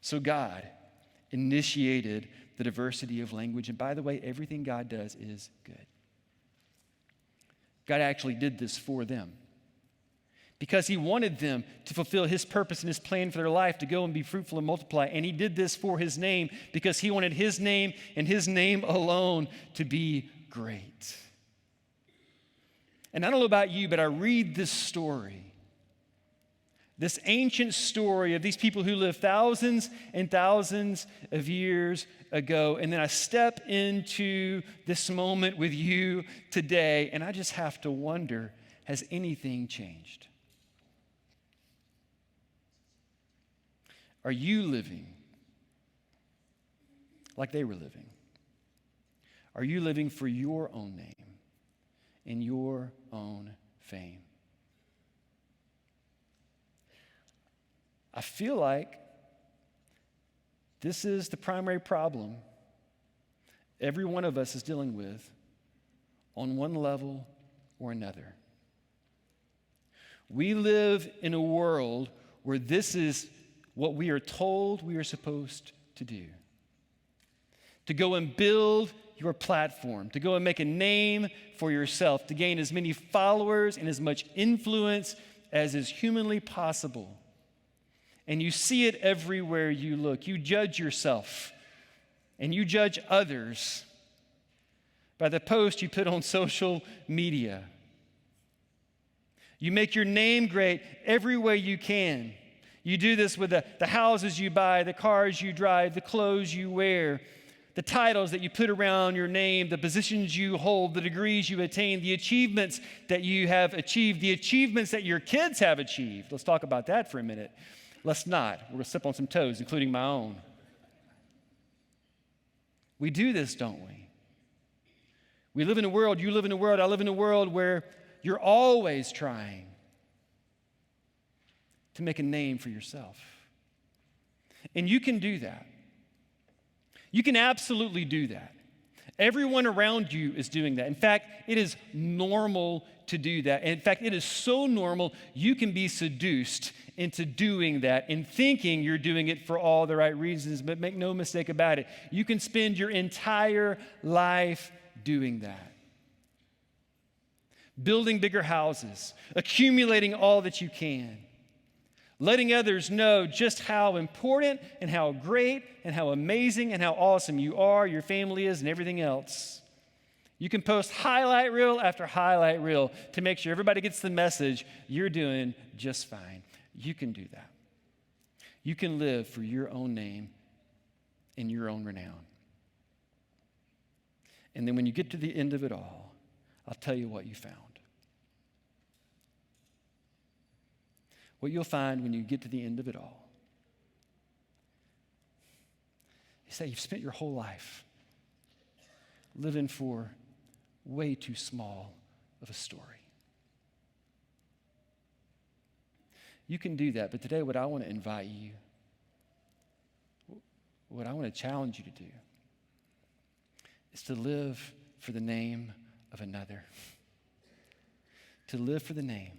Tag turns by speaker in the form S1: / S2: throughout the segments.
S1: So God initiated the diversity of language. And by the way, everything God does is good. God actually did this for them because he wanted them to fulfill his purpose and his plan for their life, to go and be fruitful and multiply. And he did this for his name because he wanted his name and his name alone to be great. And I don't know about you, but I read this story, this ancient story of these people who lived thousands and thousands of years ago, and then I step into this moment with you today, and I just have to wonder, has anything changed? Are you living like they were living? Are you living for your own name and your own fame? I feel like this is the primary problem every one of us is dealing with on one level or another. We live in a world where this is what we are told we are supposed to do. To go and build your platform, to go and make a name for yourself, to gain as many followers and as much influence as is humanly possible. And you see it everywhere you look. You judge yourself and you judge others by the post you put on social media. You make your name great every way you can. You do this with the houses you buy, the cars you drive, the clothes you wear, the titles that you put around your name, the positions you hold, the degrees you attain, the achievements that you have achieved, the achievements that your kids have achieved. Let's talk about that for a minute. Let's not. We're going to step on some toes, including my own. We do this, don't we? We live in a world, you live in a world, I live in a world where you're always trying to make a name for yourself. And you can do that. You can absolutely do that. Everyone around you is doing that. In fact, it is normal to do that. And in fact, it is so normal, you can be seduced into doing that and thinking you're doing it for all the right reasons. But make no mistake about it, you can spend your entire life doing that. Building bigger houses, accumulating all that you can, letting others know just how important and how great and how amazing and how awesome you are, your family is, and everything else. You can post highlight reel after highlight reel to make sure everybody gets the message you're doing just fine. You can do that. You can live for your own name and your own renown. And then when you get to the end of it all, I'll tell you what you found. What you'll find when you get to the end of it all is that you've spent your whole life living for way too small of a story. You can do that, but today what I want to invite you, what I want to challenge you to do is to live for the name of another. To live for the name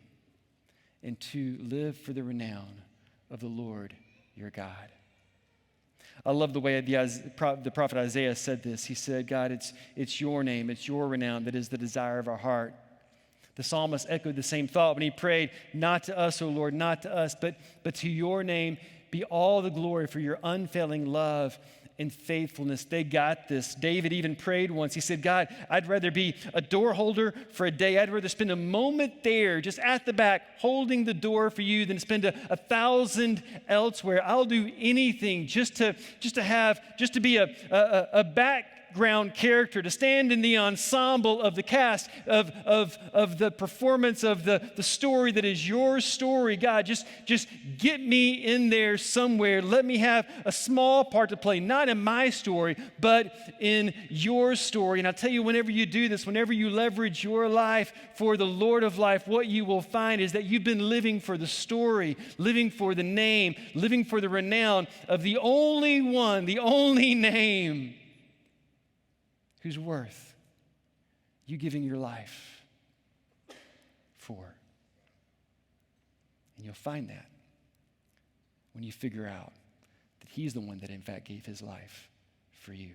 S1: and to live for the renown of the Lord your God. I love the way the prophet Isaiah said this. He said, God, it's your name, it's your renown that is the desire of our heart. The psalmist echoed the same thought when he prayed, not to us, O Lord, not to us, but to your name be all the glory for your unfailing love and faithfulness. They got this. David even prayed once. He said, God, I'd rather be a door holder for a day. I'd rather spend a moment there just at the back holding the door for you than spend 1,000 elsewhere. I'll do anything just to be a background character, to stand in the ensemble of the cast of the performance of the story that is your story. God, just get me in there somewhere. Let me have a small part to play, not in my story, but in your story. And I'll tell you, whenever you do this, whenever you leverage your life for the Lord of life, what you will find is that you've been living for the story, living for the name, living for the renown of the only one, the only name who's worth you giving your life for. And you'll find that when you figure out that He's the one that, in fact, gave his life for you.